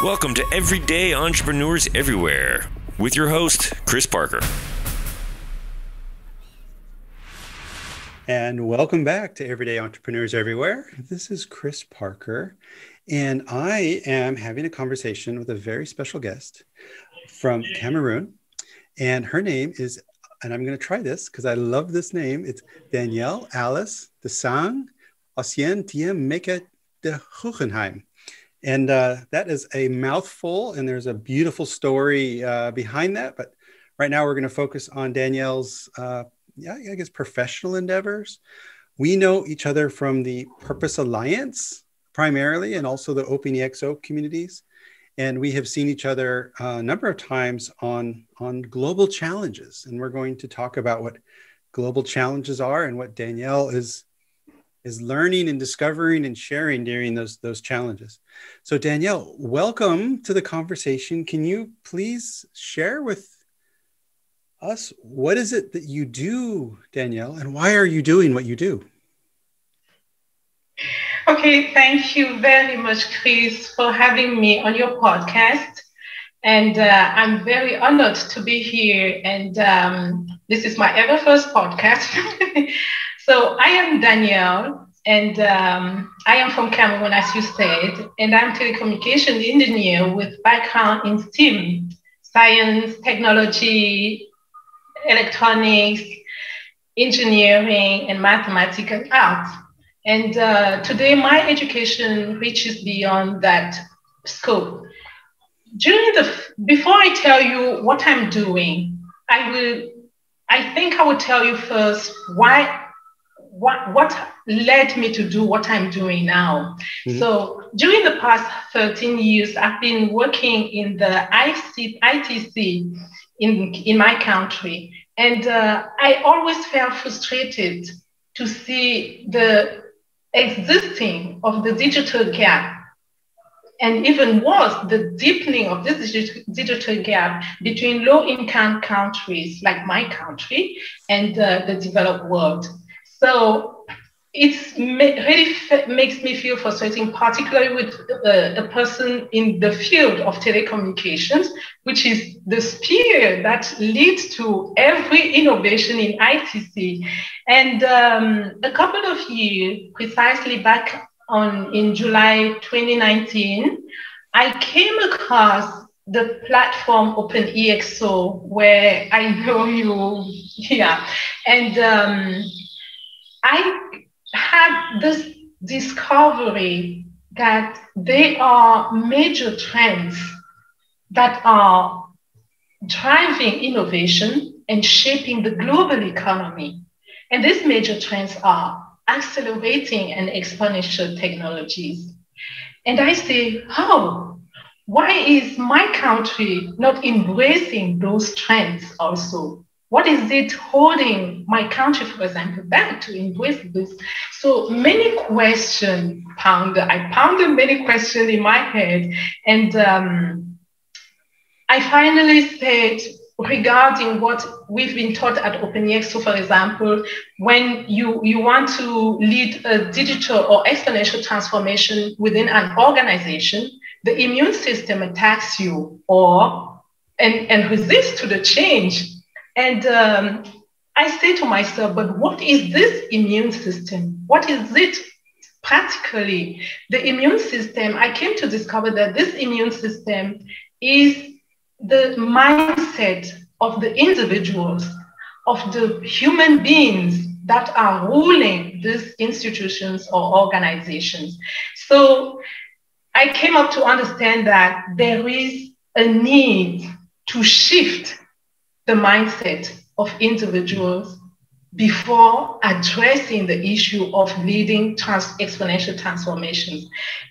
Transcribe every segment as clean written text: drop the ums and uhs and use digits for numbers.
Welcome to Everyday Entrepreneurs Everywhere with your host, Chris Parker. And welcome back to Everyday Entrepreneurs Everywhere. This is Chris Parker, and I am having a conversation with a very special guest from Cameroon. And her name is, and I'm going to try this because I love this name. It's Danielle Alice Desanges Aucéane Thiam Mékà de Goguenheim. And that is a mouthful, and there's a beautiful story behind that. But right now we're going to focus on Danielle's, I guess, professional endeavors. We know each other from the Purpose Alliance primarily, and also the OpenEXO communities. And we have seen each other a number of times on global challenges. And we're going to talk about what global challenges are and what Danielle is learning and discovering and sharing during those challenges. So Danielle, welcome to the conversation. Can you please share with us, what is it that you do, Danielle, and why are you doing what you do? Okay, thank you very much, Chris, for having me on your podcast. And I'm very honored to be here. And this is my ever first podcast. So I am Danielle, and I am from Cameroon, as you said, and I'm a telecommunication engineer with background in STEM, science, technology, electronics, engineering, and mathematics and art. And today my education reaches beyond that scope. Before I tell you what I'm doing, I think I will tell you first what led me to do what I'm doing now. Mm-hmm. So during the past 13 years, I've been working in the ITC in my country. And I always felt frustrated to see the existing of the digital gap, and even worse, the deepening of this digital gap between low-income countries like my country and the developed world. So it really makes me feel frustrating, particularly with a person in the field of telecommunications, which is the sphere that leads to every innovation in ITC. And a couple of years, precisely back in July 2019, I came across the platform OpenEXO, where I know you, and I had this discovery that there are major trends that are driving innovation and shaping the global economy. And these major trends are accelerating and exponential technologies. And I say, why is my country not embracing those trends also? What is it holding my country, for example, back to embrace this? So many questions I pounded many questions in my head. And I finally said, regarding what we've been taught at OpenEXO, for example, when you want to lead a digital or exponential transformation within an organization, the immune system attacks you and resists to the change. And I say to myself, but what is this immune system? What is it practically? The immune system, I came to discover that this immune system is the mindset of the individuals, of the human beings that are ruling these institutions or organizations. So I came up to understand that there is a need to shift the mindset of individuals before addressing the issue of leading exponential transformations.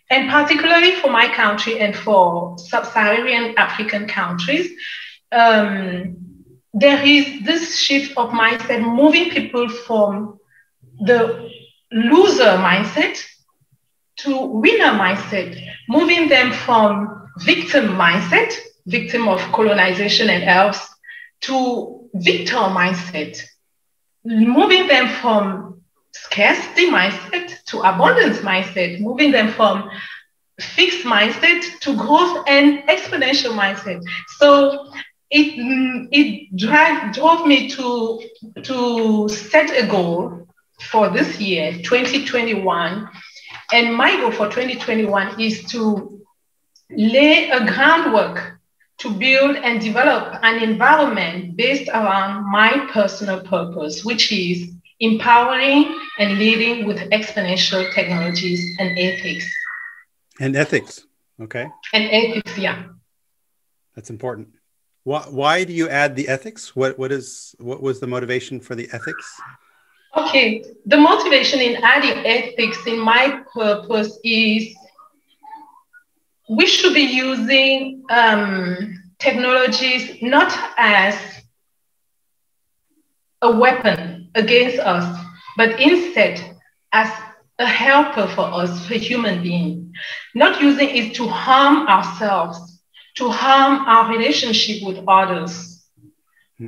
And particularly for my country and for sub-Saharan African countries, there is this shift of mindset, moving people from the loser mindset to winner mindset, moving them from victim mindset, victim of colonization and else, to victor mindset, moving them from scarcity mindset to abundance mindset, moving them from fixed mindset to growth and exponential mindset. So it drove me to set a goal for this year, 2021. And my goal for 2021 is to lay a groundwork to build and develop an environment based around my personal purpose, which is empowering and leading with exponential technologies and ethics. And ethics, okay. And ethics, yeah. That's important. Why do you add the ethics? What was the motivation for the ethics? Okay, the motivation in adding ethics in my purpose is we should be using technologies not as a weapon against us, but instead as a helper for us, for human beings. Not using it to harm ourselves, to harm our relationship with others,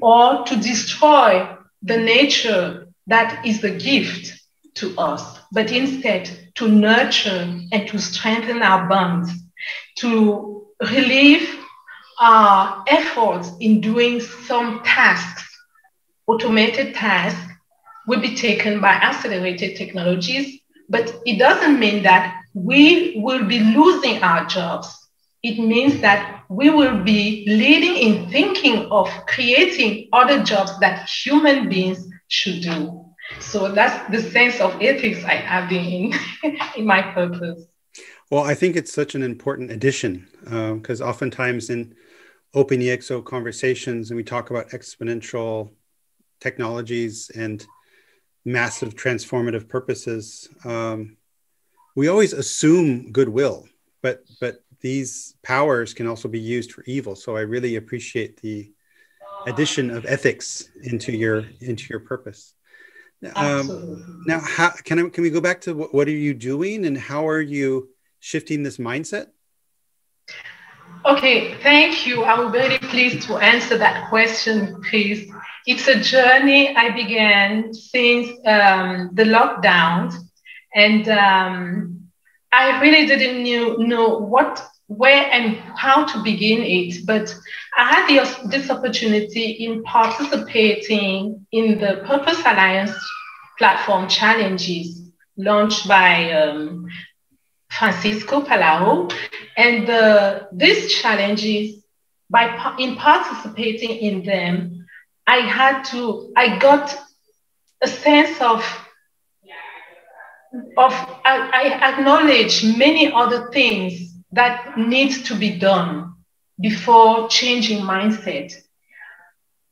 or to destroy the nature that is a gift to us, but instead to nurture and to strengthen our bonds, to relieve our efforts in doing some tasks. Automated tasks will be taken by accelerated technologies, but it doesn't mean that we will be losing our jobs. It means that we will be leading in thinking of creating other jobs that human beings should do. So that's the sense of ethics I have in my purpose. Well, I think it's such an important addition because oftentimes in open EXO conversations, and we talk about exponential technologies and massive transformative purposes, we always assume goodwill, but these powers can also be used for evil. So I really appreciate the addition of ethics into your purpose. Now, how can we go back to what are you doing and how are you shifting this mindset? Okay, thank you. I'm very pleased to answer that question, Chris. It's a journey I began since the lockdowns, and I really didn't know where and how to begin it, but I had this opportunity in participating in the Purpose Alliance platform challenges launched by Francisco Palau. And these challenges, in participating in them, I got a sense I acknowledge many other things that need to be done before changing mindset.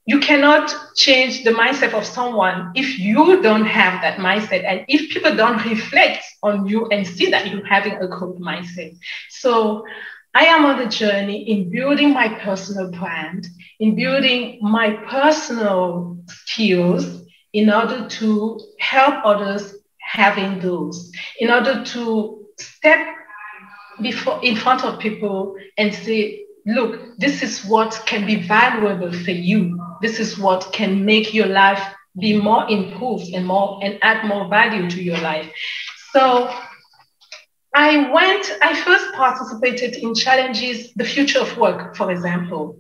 You cannot change the mindset of someone if you don't have that mindset and if people don't reflect on you and see that you're having a growth mindset. So I am on the journey in building my personal brand, in building my personal skills in order to help others having those, in order to step in front of people and say, look, this is what can be valuable for you. This is what can make your life be more improved and add more value to your life. So I first participated in challenges, the future of work, for example.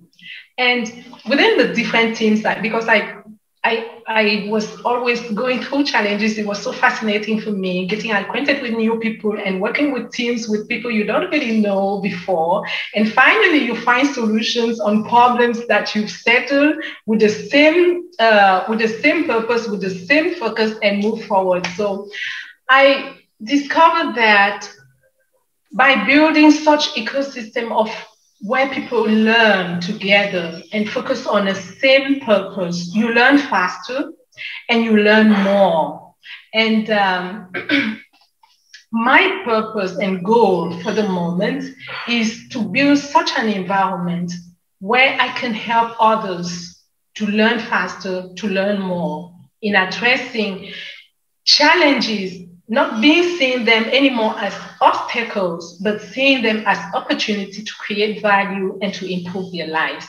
And within the different teams, because I was always going through challenges. It was so fascinating for me, getting acquainted with new people and working with teams with people you don't really know before. And finally, you find solutions on problems that you've settled with the same purpose, with the same focus, and move forward. So I discovered that by building such ecosystem of where people learn together and focus on the same purpose, you learn faster and you learn more. And my purpose and goal for the moment is to build such an environment where I can help others to learn faster, to learn more in addressing challenges, not seeing them anymore as obstacles, but seeing them as opportunity to create value and to improve their lives.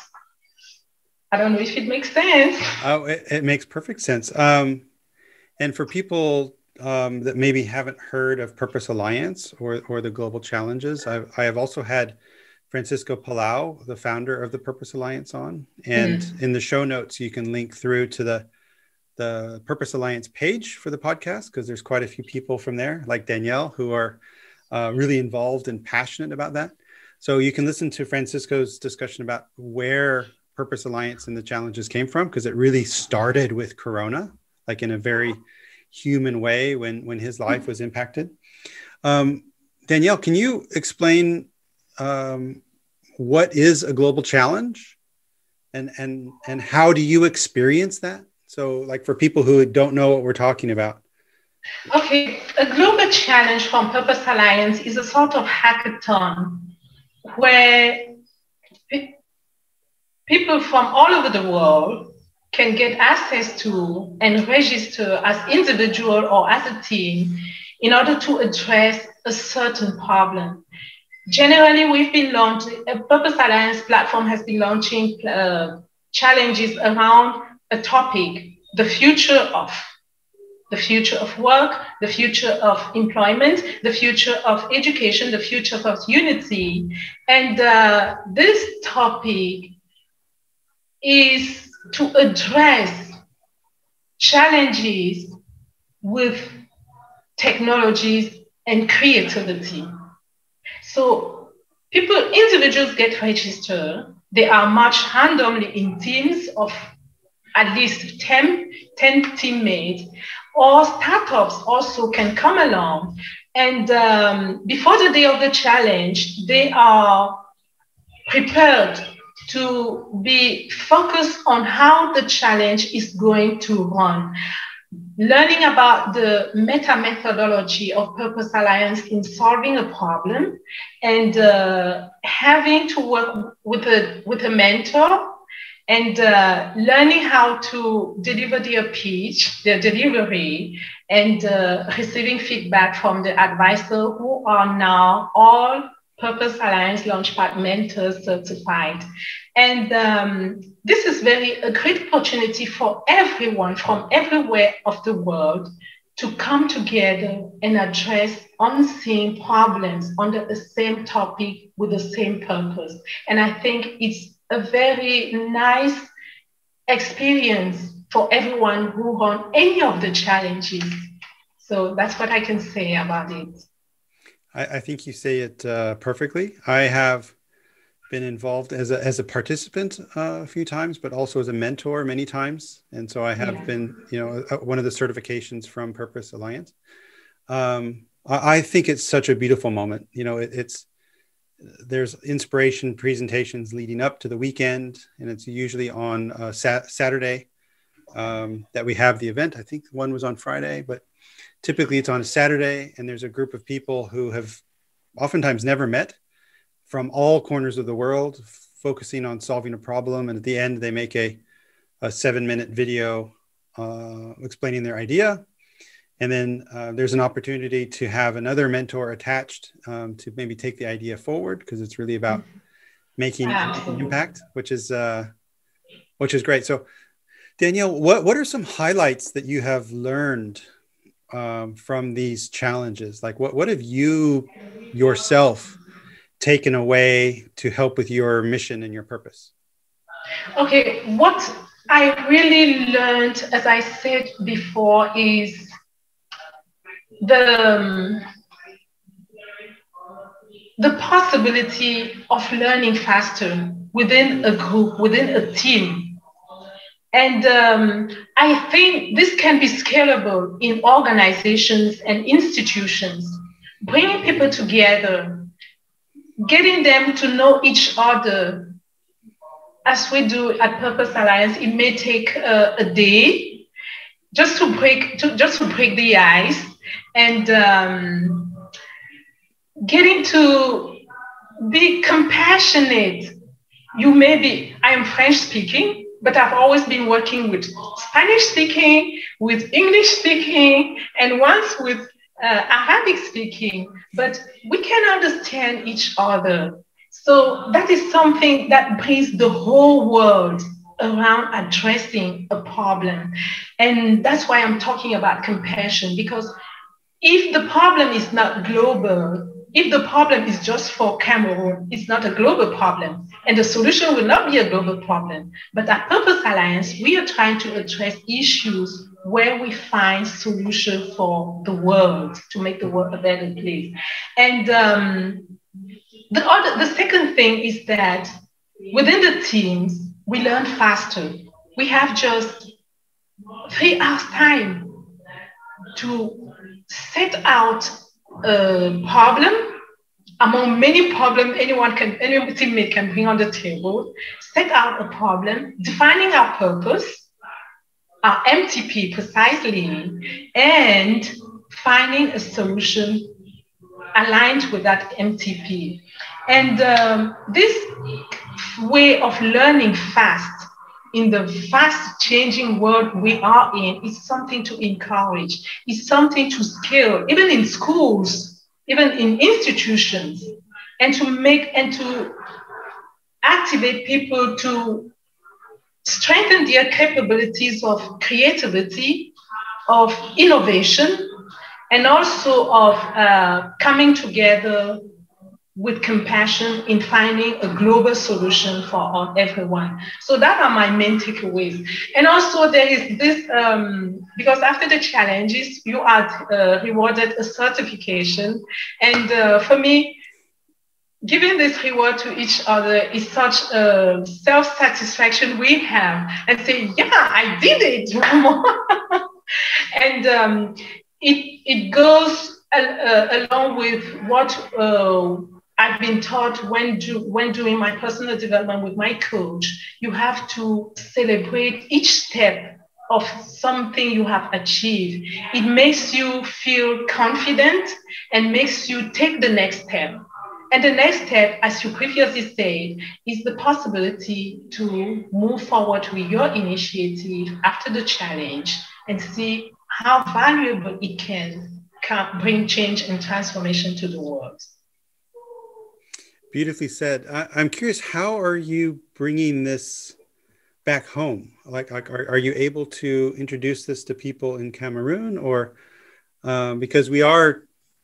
I don't know if it makes sense. Oh, it makes perfect sense. And for people that maybe haven't heard of Purpose Alliance or the global challenges, I have also had Francisco Palau, the founder of the Purpose Alliance, on. And in the show notes, you can link through to the Purpose Alliance page for the podcast, because there's quite a few people from there, like Danielle, who are really involved and passionate about that. So you can listen to Francisco's discussion about where Purpose Alliance and the challenges came from, because it really started with Corona, like in a very human way when his life was impacted. Danielle, can you explain what is a global challenge and how do you experience that? So like for people who don't know what we're talking about. Okay, a global challenge from Purpose Alliance is a sort of hackathon where people from all over the world can get access to and register as individual or as a team in order to address a certain problem. Generally, we've been launching, a Purpose Alliance platform has been launching challenges around a topic, the future of work, the future of employment, the future of education, the future of unity. And this topic is to address challenges with technologies and creativity. So individuals get registered. They are matched randomly in teams of at least 10 teammates, or startups also can come along. And before the day of the challenge, they are prepared to be focused on how the challenge is going to run. Learning about the meta methodology of Purpose Alliance in solving a problem, and having to work with a mentor, and learning how to deliver their pitch, their delivery, and receiving feedback from the advisor, who are now all Purpose Alliance Launchpad mentors certified. And this is a great opportunity for everyone from everywhere of the world to come together and address unseen problems under the same topic with the same purpose. And I think it's a very nice experience for everyone who run any of the challenges. So that's what I can say about it. I think you say it perfectly. I have been involved as a participant a few times, but also as a mentor many times. And so I have been, one of the certifications from Purpose Alliance. I think it's such a beautiful moment. There's inspiration presentations leading up to the weekend, and it's usually on Saturday that we have the event. I think one was on Friday, but typically it's on a Saturday, and there's a group of people who have oftentimes never met from all corners of the world, focusing on solving a problem. And at the end, they make a 7-minute video explaining their idea. And then there's an opportunity to have another mentor attached to maybe take the idea forward, because it's really about making an impact, which is great. So Danielle, what are some highlights that you have learned from these challenges? Like what have you yourself taken away to help with your mission and your purpose? Okay, what I really learned, as I said before, is the possibility of learning faster within a group, within a team. And I think this can be scalable in organizations and institutions, bringing people together, getting them to know each other. As we do at Purpose Alliance, it may take a day just to break the ice, and getting to be compassionate. I am French speaking, but I've always been working with Spanish speaking, with English speaking, and once with Arabic speaking, but we can understand each other. So that is something that brings the whole world around addressing a problem. And that's why I'm talking about compassion, because if the problem is not global, if the problem is just for Cameroon, it's not a global problem, and the solution will not be a global problem. But at Purpose Alliance, we are trying to address issues where we find solutions for the world, to make the world a better place. And the second thing is that within the teams, we learn faster. We have just 3 hours time to set out a problem among many problems any teammate can bring on the table, set out a problem, defining our purpose, our MTP precisely, and finding a solution aligned with that MTP. And this way of learning fast in the fast changing world we are in is something to encourage, is something to scale, even in schools, even in institutions, and to activate people to strengthen their capabilities of creativity, of innovation, and also of coming together with compassion in finding a global solution for everyone. So that are my main takeaways. And also there is this, because after the challenges, you are rewarded a certification. And for me, giving this reward to each other is such a self-satisfaction we have, and say, yeah, I did it. And it goes along with what I've been taught when doing my personal development with my coach. You have to celebrate each step of something you have achieved. It makes you feel confident and makes you take the next step. And the next step, as you previously said, is the possibility to move forward with your initiative after the challenge and see how valuable it can bring change and transformation to the world. Beautifully said. I'm curious, how are you bringing this back home? Like are you able to introduce this to people in Cameroon, or because we are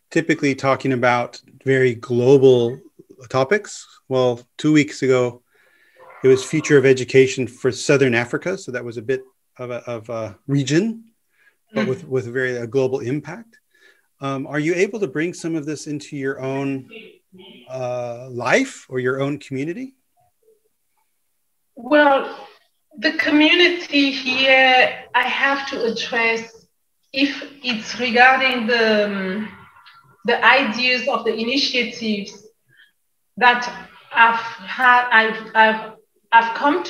typically talking about very global topics? Well, 2 weeks ago, it was Future of Education for Southern Africa. So that was a bit of a region, but with a global impact. Are you able to bring some of this into your own life or your own community? Well, the community here, I have to address, if it's regarding the ideas of the initiatives that I've come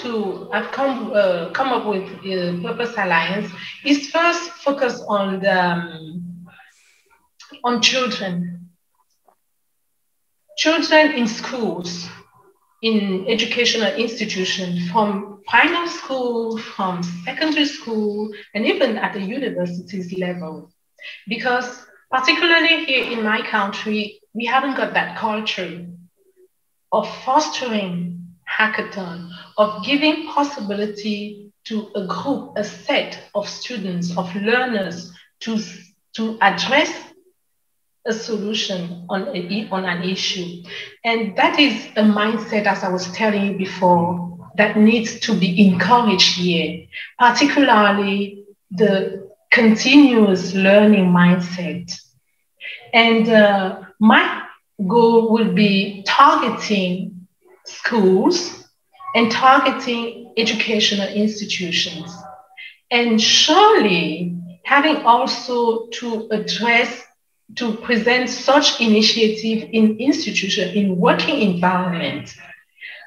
up with Purpose Alliance, is first focus on children in schools, in educational institutions, from primary school, from secondary school, and even at the universities level. Because particularly here in my country, we haven't got that culture of fostering hackathon, of giving possibility to a group, a set of students, of learners to address a solution on an issue. And that is a mindset, as I was telling you before, that needs to be encouraged here, particularly the continuous learning mindset. And my goal will be targeting schools and targeting educational institutions, and surely having also to present such initiative in institutions, in working environments,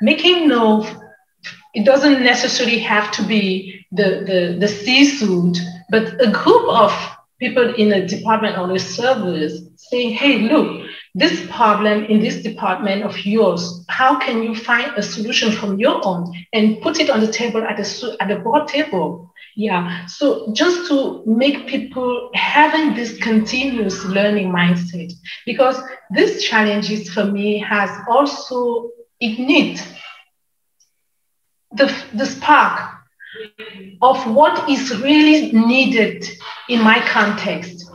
making note. It doesn't necessarily have to be the C-suite, but a group of people in a department or a service saying, hey, look, this problem in this department of yours, how can you find a solution from your own and put it on the table at the board table? Yeah, so just to make people having this continuous learning mindset, because these challenges for me has also ignited the spark of what is really needed in my context,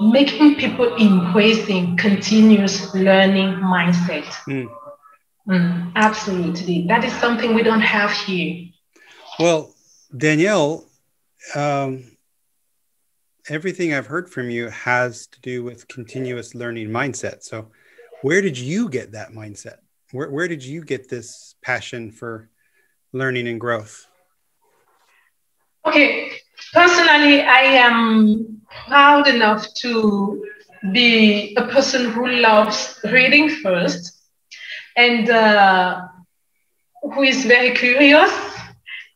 making people embracing continuous learning mindset. Absolutely. That is something we don't have here. Well, Danielle, everything I've heard from you has to do with continuous learning mindset. So where did you get that mindset? Where did you get this passion for learning and growth? Okay, personally, I am proud enough to be a person who loves reading first and who is very curious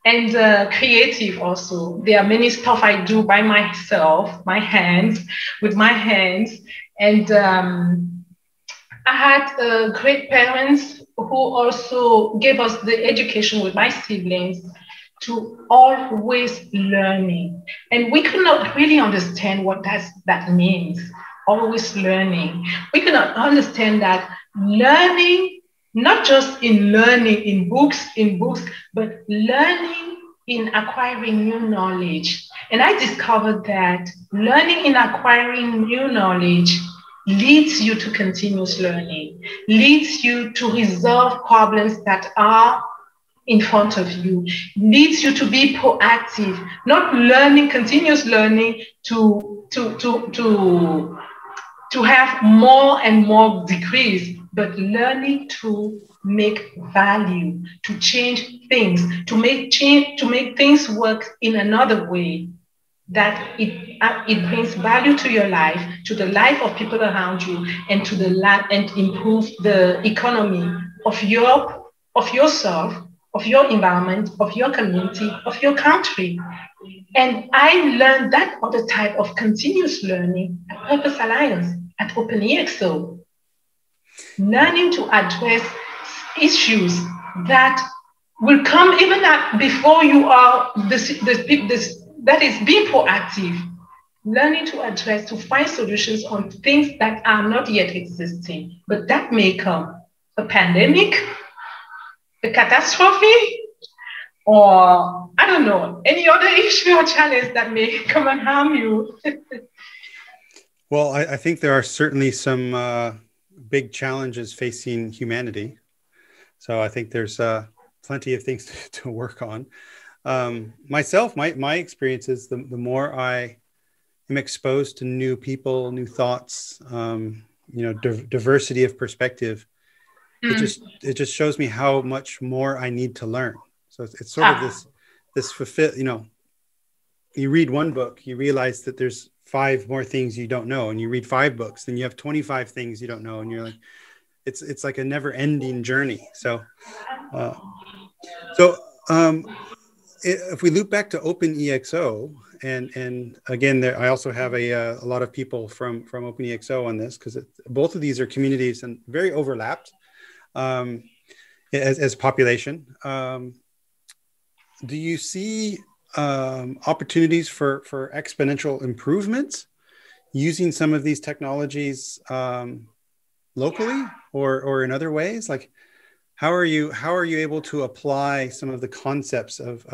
and creative also. There are many stuff I do by myself, with my hands. And I had great parents who also gave us the education with my siblings to always learning. And we could not really understand what that means, always learning. We could not understand that learning, not just in learning in books, but learning in acquiring new knowledge. And I discovered that learning in acquiring new knowledge leads you to continuous learning, leads you to resolve problems that are in front of you, leads you to be proactive, not learning, continuous learning to have more and more degrees, but learning to make value, to change things, to make things work in another way, that it brings value to your life, to the life of people around you, and to the and improve the economy of yourself, of your environment, of your community, of your country. And I learned that other type of continuous learning at Purpose Alliance, at OpenEXO. Learning to address issues that will come even before you are that is being proactive. Learning to address, to find solutions on things that are not yet existing, but that may come. A pandemic, a catastrophe, or I don't know, any other issue or challenge that may come and harm you. Well, I think there are certainly some big challenges facing humanity. So I think there's plenty of things to work on. Myself, my experience is the more I am exposed to new people, new thoughts, diversity of perspective, it just shows me how much more I need to learn. So it's sort of this fulfill, you read one book, you realize that there's 5 more things you don't know, and you read 5 books, then you have 25 things you don't know, and you're like, it's like a never-ending journey. So, if we loop back to OpenEXO, and again, I also have a lot of people from OpenEXO on this, because both of these are communities and very overlapped as population. Do you see opportunities for exponential improvements using some of these technologies locally or in other ways? Like, how are you able to apply some of the concepts of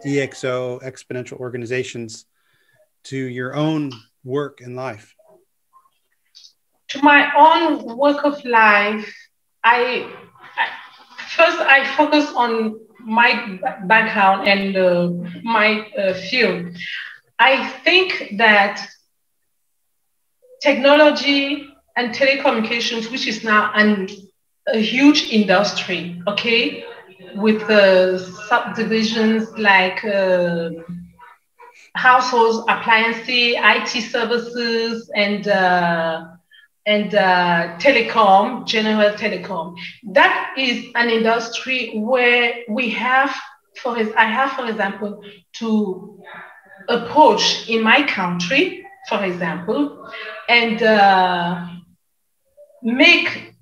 EXO, exponential organizations, to your own work and life? To my own work of life, I focus on my background and my field. I think that technology and telecommunications, which is now a huge industry, okay, with subdivisions like households, appliances, IT services, and telecom, general telecom. That is an industry where I have, for example, to approach in my country, for example, and make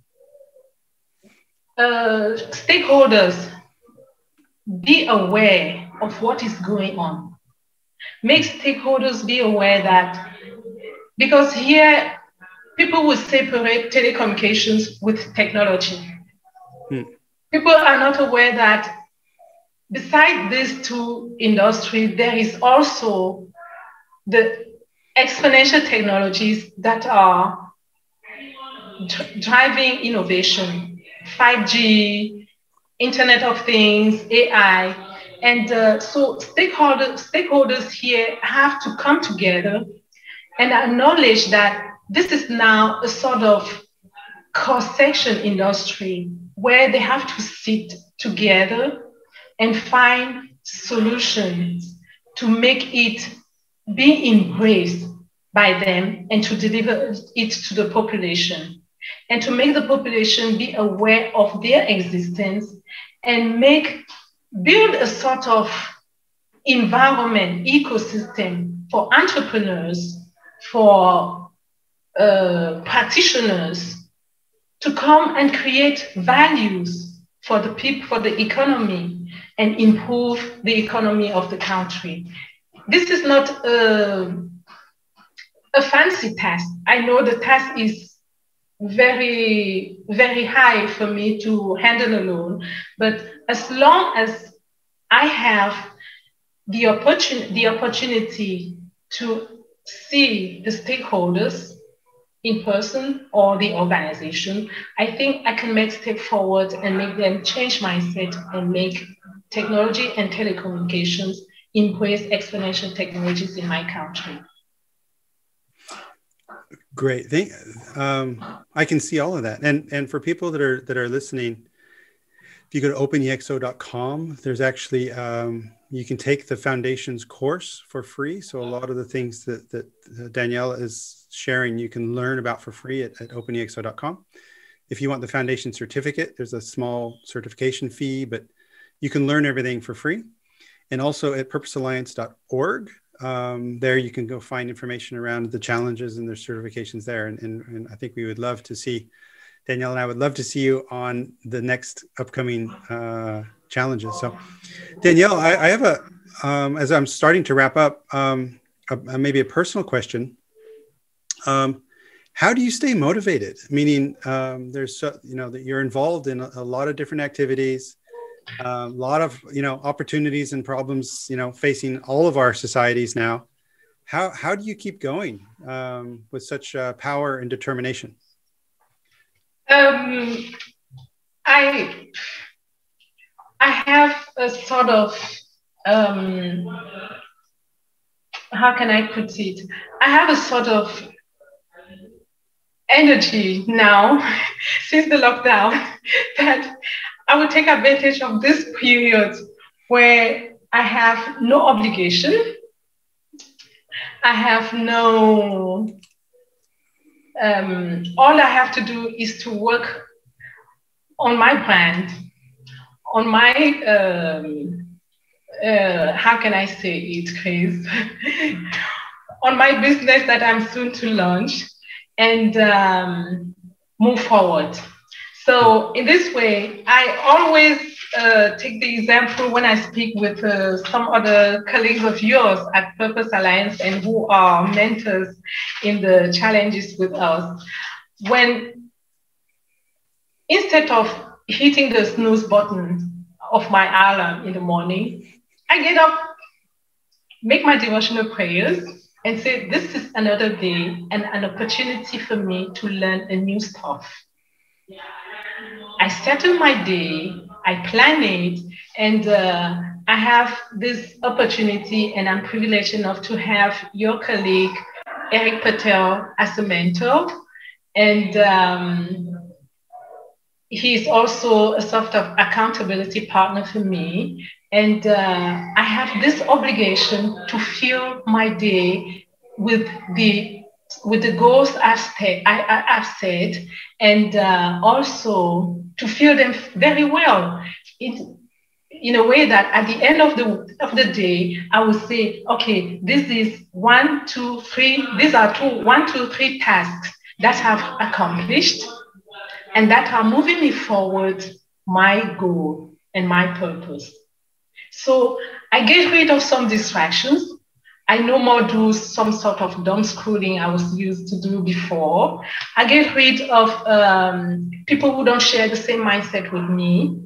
stakeholders be aware of what is going on. Make stakeholders be aware that, because here people will separate telecommunications with technology. People are not aware that beside these two industries, there is also the exponential technologies that are driving innovation, 5G, Internet of Things, AI. And so stakeholders here have to come together and acknowledge that this is now a sort of cross-section industry where they have to sit together and find solutions to make it be embraced by them and to deliver it to the population and to make the population be aware of their existence and build a sort of environment, ecosystem for entrepreneurs, for practitioners to come and create values for the people, for the economy, and improve the economy of the country. This is not a fancy task. I know the task is very, very high for me to handle alone, but as long as I have the opportunity to see the stakeholders in person or the organization, I think I can make step forward and make them change mindset and make technology and telecommunications embrace exponential technologies in my country. Great. I can see all of that. And for people that are listening, if you go to openexo.com, there's actually, you can take the foundation's course for free. So a lot of the things that Danielle is sharing, you can learn about for free at openexo.com. If you want the foundation certificate, there's a small certification fee, but you can learn everything for free. And also at purposealliance.org, there you can go find information around the challenges and their certifications there. And I think we would love to see, Danielle and I would love to see you on the next upcoming challenges. So Danielle, I have as I'm starting to wrap up, maybe a personal question. How do you stay motivated? Meaning there's, that you're involved in a lot of different activities, a lot of, opportunities and problems, facing all of our societies now. How do you keep going with such power and determination? I have a sort of, how can I put it? I have a sort of energy now since the lockdown that I will take advantage of this period where I have no obligation. I have no, all I have to do is to work on my brand, on my, how can I say it, Chris? On my business that I'm soon to launch and move forward. So in this way, I always take the example when I speak with some other colleagues of yours at Purpose Alliance and who are mentors in the challenges with us. When instead of hitting the snooze button of my alarm in the morning, I get up, make my devotional prayers, and say, this is another day and an opportunity for me to learn a new stuff. I settle my day, I plan it, and I have this opportunity, and I'm privileged enough to have your colleague, Eric Patel, as a mentor. And he's also a sort of accountability partner for me. And I have this obligation to fill my day with the goals I've set, and also to fill them very well in a way that at the end of the day, I will say, okay, this is 1, 2, 3. These are 1, 2, 3 tasks that I've accomplished and that are moving me forward my goal and my purpose. So I get rid of some distractions. I no more do some sort of dumb scrolling I was used to do before. I get rid of people who don't share the same mindset with me.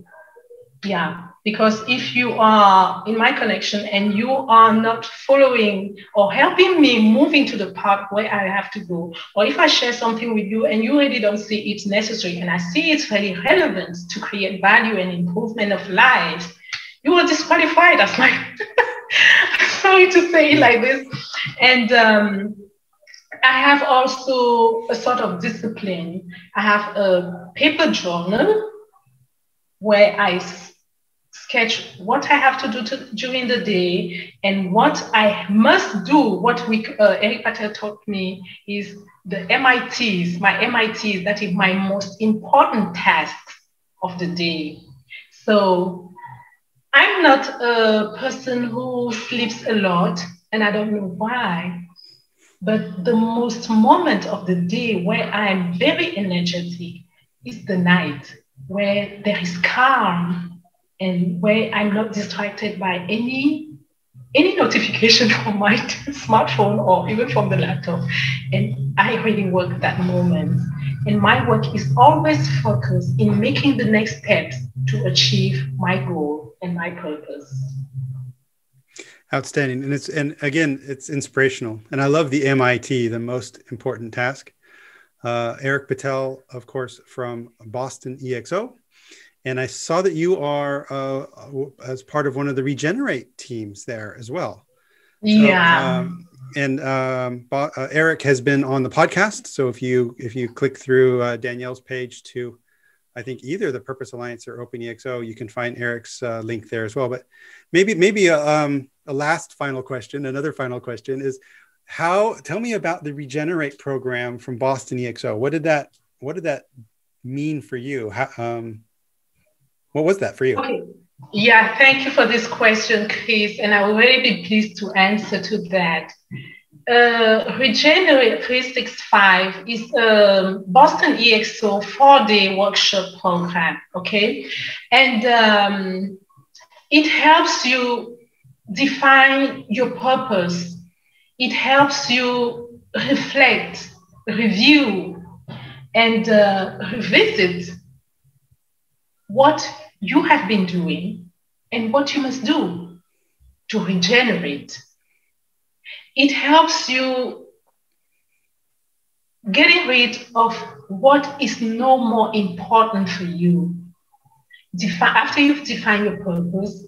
Yeah. Because if you are in my connection and you are not following or helping me moving to the part where I have to go, or if I share something with you and you really don't see it's necessary and I see it's very relevant to create value and improvement of lives, you are disqualified as my, sorry to say it like this. And I have also a sort of discipline. I have a paper journal where I sketch what I have to do during the day and what I must do. What Eric Patel taught me is the MITs, my MITs, that is my most important tasks of the day. So I'm not a person who sleeps a lot, and I don't know why, but the most moment of the day where I'm very energetic is the night, where there is calm and where I'm not distracted by any notification from my smartphone or even from the laptop. And I really work that moment. And my work is always focused in making the next steps to achieve my goal and my purpose. Outstanding. And again, it's inspirational. And I love the MIT, the most important task. Eric Patel, of course, from Boston EXO. And I saw that you are as part of one of the Regenerate teams there as well. Yeah. So, Eric has been on the podcast. So if you click through Danielle's page to, I think, either the Purpose Alliance or Open EXO, you can find Eric's link there as well. But maybe a last final question, another final question is, tell me about the Regenerate program from Boston EXO. What did that mean for you? What was that for you? Okay. Yeah, thank you for this question, Chris. And I will really be pleased to answer to that. Regenerate 365 is a Boston EXO 4-day workshop program, okay? And it helps you define your purpose. It helps you reflect, review, and revisit what you have been doing and what you must do to regenerate. It helps you getting rid of what is no more important for you. After you've defined your purpose,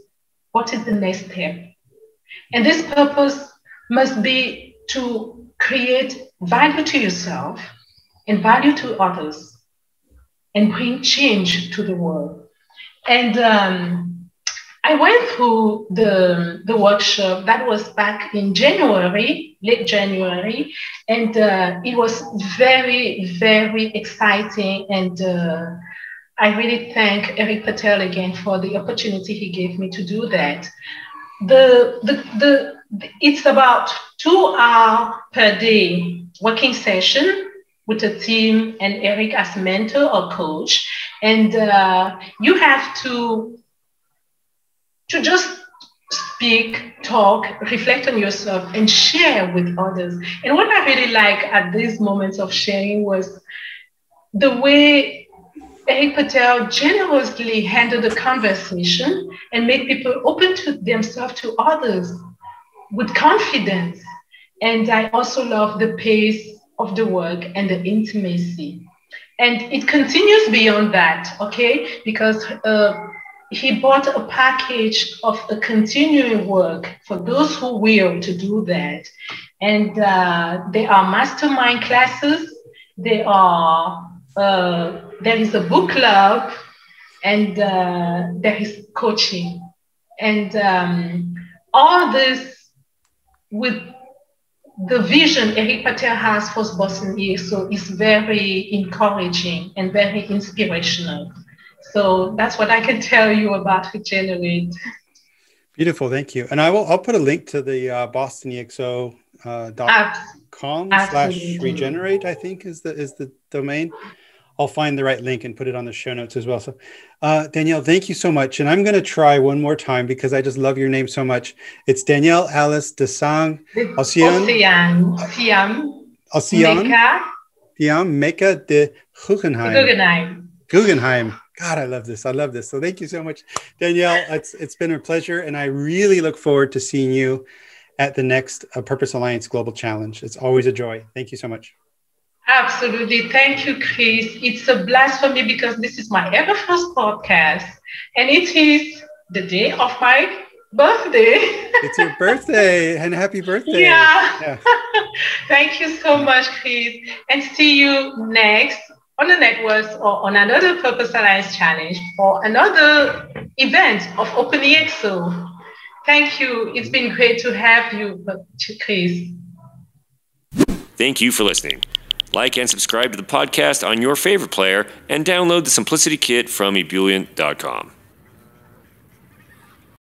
what is the next step? And this purpose must be to create value to yourself and value to others and bring change to the world. And I went through the workshop that was back in January, late January, and it was very, very exciting. And I really thank Eric Patel again for the opportunity he gave me to do that. It's about 2 hours per day working session with a team and Eric as mentor or coach. And you have to just speak, talk, reflect on yourself, and share with others. And what I really like at these moments of sharing was the way Eric Patel generously handled the conversation and made people open to themselves to others with confidence. And I also love the pace of the work and the intimacy. And it continues beyond that, okay? Because he bought a package of a continuing work for those who will to do that. And there are mastermind classes, there is a book club, and there is coaching. And all this with the vision Eric Patel has for Boston EXO is very encouraging and very inspirational. So that's what I can tell you about Regenerate. Beautiful, thank you. And I'll put a link to the BostonEXO.com/regenerate, I think is the domain. I'll find the right link and put it on the show notes as well. So Danielle, thank you so much. And I'm going to try one more time because I just love your name so much. It's Danielle Alice Desanges Aucéane Thiam Mékà de Goguenheim. God, I love this. I love this. So thank you so much, Danielle. It's been a pleasure. And I really look forward to seeing you at the next Purpose Alliance Global Challenge. It's always a joy. Thank you so much. Absolutely. Thank you, Chris. It's a blast for me because this is my ever first podcast. And it is the day of my birthday. It's your birthday, and happy birthday. Yeah. Thank you so much, Chris. And see you next on the networks or on another Purpose Alliance Challenge or another event of Open EXO. Thank you. It's been great to have you, Chris. Thank you for listening. Like and subscribe to the podcast on your favorite player and download the Simplicity Kit from ebullient.com.